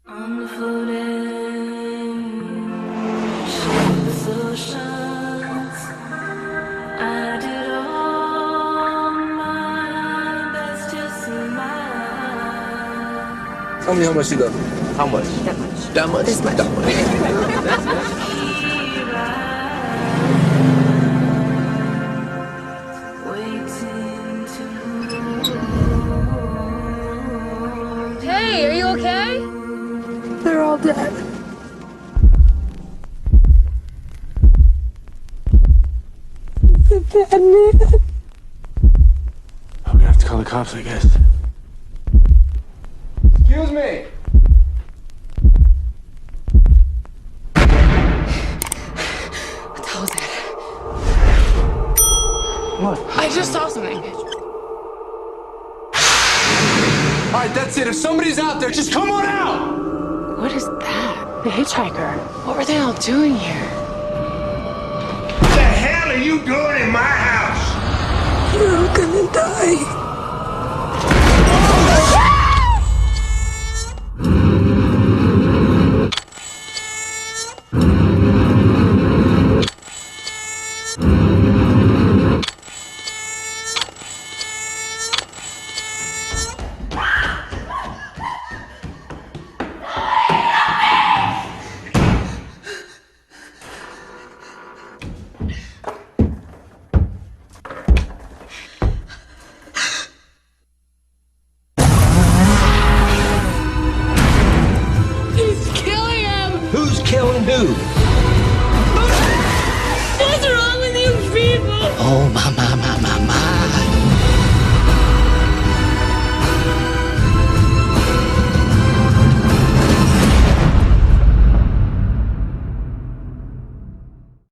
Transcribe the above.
Tell me how much you got. How much? That much. That much? This much. That much. Hey, are you okay? They're all dead. The bad man. I'm gonna have to call the cops, I guess. Excuse me! What the hell was that? What? I just saw something. Alright, that's it. If somebody's out there, just come on out! What is that? The hitchhiker. What were they all doing here? What the hell are you doing in my house? You're gonna die. Who's killing who? What's wrong with you people? Oh, mama.